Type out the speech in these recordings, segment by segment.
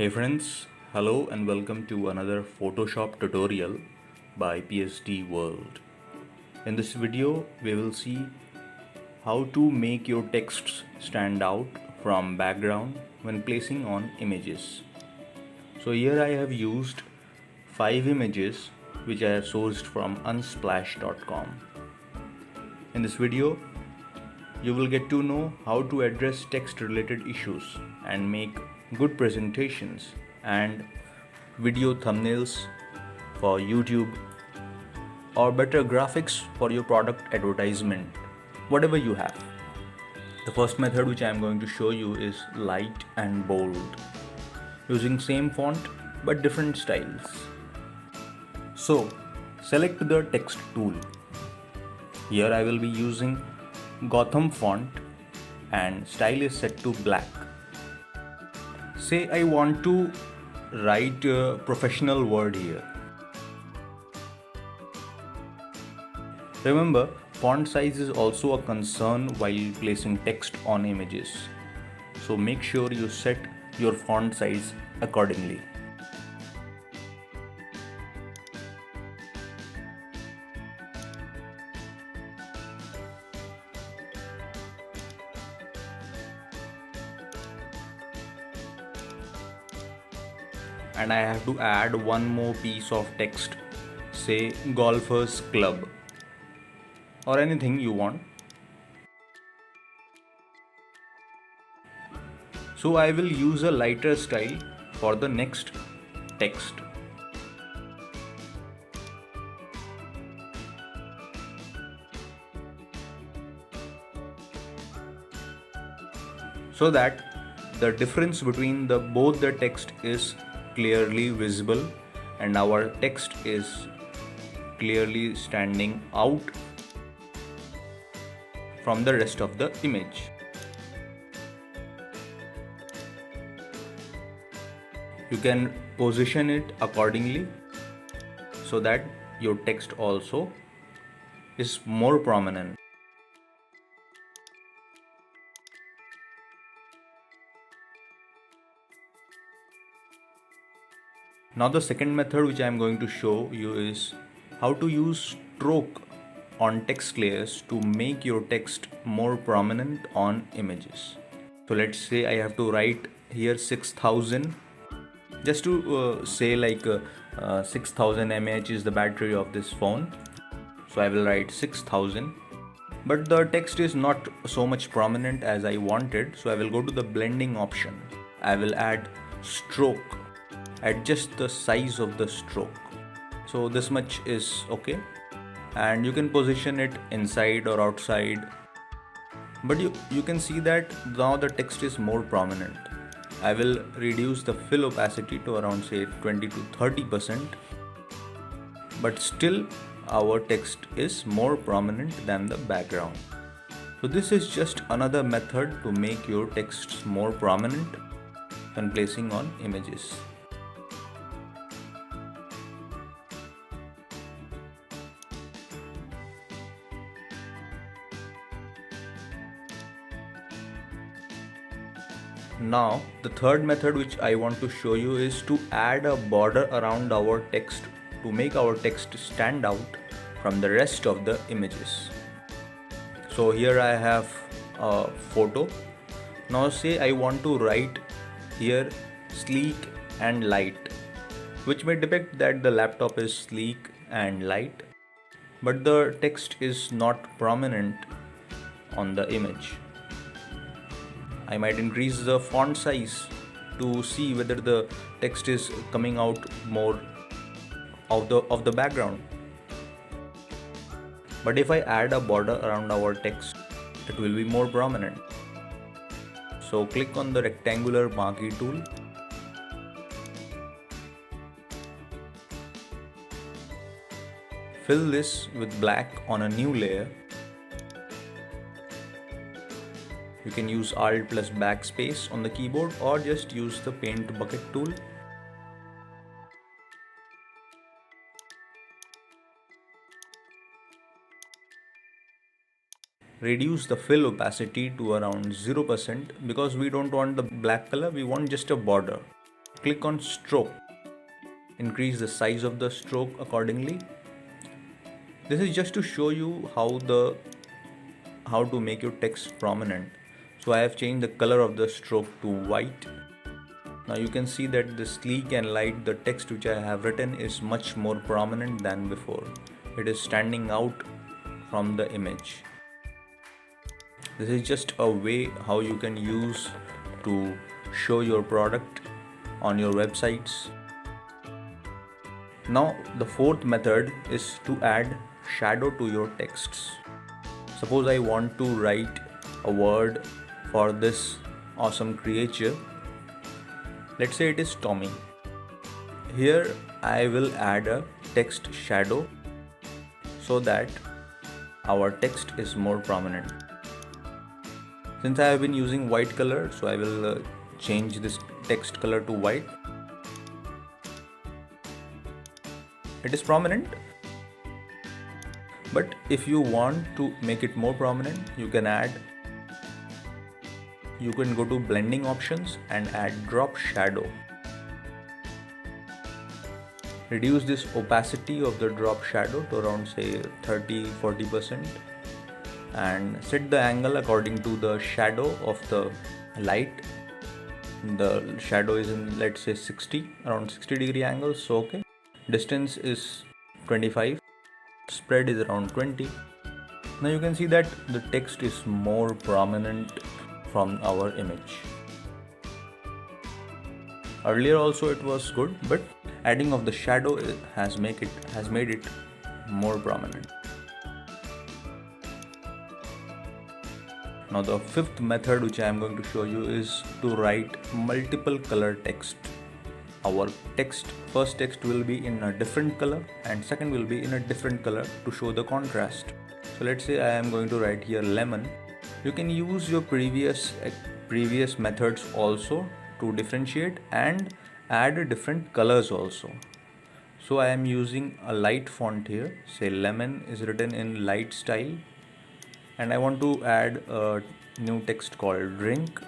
Hey friends, hello and welcome to another Photoshop tutorial by PSD World. In this video, we will see how to make your texts stand out from background when placing on images. So here I have used 5 images which I have sourced from unsplash.com. In this video, you will get to know how to address text related issues and make good presentations and video thumbnails for YouTube or better graphics for your product advertisement, whatever you have. The first method which I am going to show you is light and bold, using same font but different styles. So select the text tool. Here I will be using Gotham font and style is set to black. Say I want to write a professional word here. Remember, font size is also a concern while placing text on images. So make sure you set your font size accordingly. And I have to add one more piece of text, say golfers club or anything you want. So I will use a lighter style for the next text. So that the difference between both the text is clearly visible and our text is clearly standing out from the rest of the image. You can position it accordingly so that your text also is more prominent. Now the second method which I am going to show you is how to use stroke on text layers to make your text more prominent on images. So let's say I have to write here 6000, just to say like 6000 mAh is the battery of this phone. So I will write 6000, but the text is not so much prominent as I wanted. So I will go to the blending option. I will add stroke, adjust the size of the stroke. So this much is okay, and you can position it inside or outside, but you can see that now the text is more prominent. I will reduce the fill opacity to around say 20 to 30%, but still our text is more prominent than the background. So this is just another method to make your texts more prominent when placing on images. Now the third method which I want to show you is to add a border around our text to make our text stand out from the rest of the images. So here I have a photo. Now say I want to write here sleek and light, which may depict that the laptop is sleek and light, but the text is not prominent on the image. I might increase the font size to see whether the text is coming out more of the background. But if I add a border around our text, it will be more prominent. So click on the rectangular marquee tool. Fill this with black on a new layer. You can use Alt plus backspace on the keyboard or just use the paint bucket tool. Reduce the fill opacity to around 0% because we don't want the black color, we want just a border. click on stroke. Increase the size of the stroke accordingly. This is just to show you how to make your text prominent. So I have changed the color of the stroke to white. Now you can see that the sleek and light, the text which I have written is much more prominent than before. It is standing out from the image. This is just a way how you can use to show your product on your websites. Now the fourth method is to add shadow to your texts. Suppose I want to write a word for this awesome creature. Let's say it is Tommy. Here I will add a text shadow so that our text is more prominent. Since I have been using white color, so I will change this text color to white. It is prominent, but if you want to make it more prominent, you can go to blending options and add drop shadow. Reduce this opacity of the drop shadow to around say 30-40% and set the angle according to the shadow of the light. The shadow is in, let's say, around 60 degree angle, so okay. Distance is 25, spread is around 20. Now you can see that the text is more prominent from our image. Earlier also it was good, but adding of the shadow has made it more prominent. Now the fifth method which I am going to show you is to write multiple color text. Our first text will be in a different color and second will be in a different color to show the contrast. So let's say I am going to write here lemon. You can use your previous methods also to differentiate and add different colors also. So I am using a light font here. Say lemon is written in light style, and I want to add a new text called drink.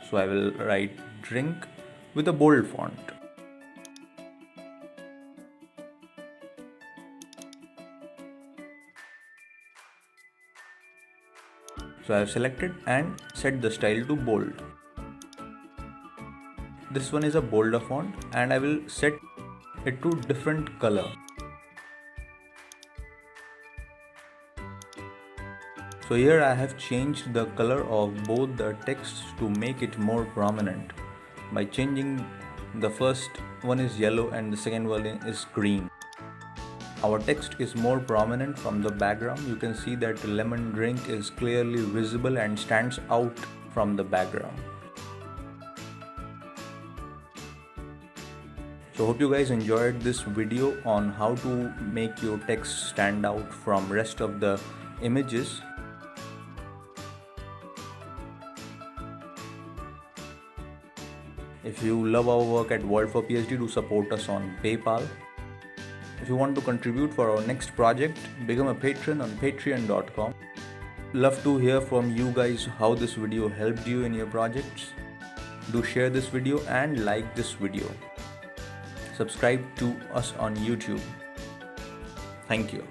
So I will write drink with a bold font. So I have selected and set the style to bold. This one is a bolder font and I will set it to different color. So here I have changed the color of both the texts to make it more prominent by changing the first one is yellow and the second one is green. Our text is more prominent from the background. You can see that the lemon drink is clearly visible and stands out from the background. So hope you guys enjoyed this video on how to make your text stand out from rest of the images. If you love our work at World for PhD, do support us on PayPal. If you want to contribute for our next project, become a patron on patreon.com. Love to hear from you guys how this video helped you in your projects. Do share this video and like this video. Subscribe to us on YouTube. Thank you.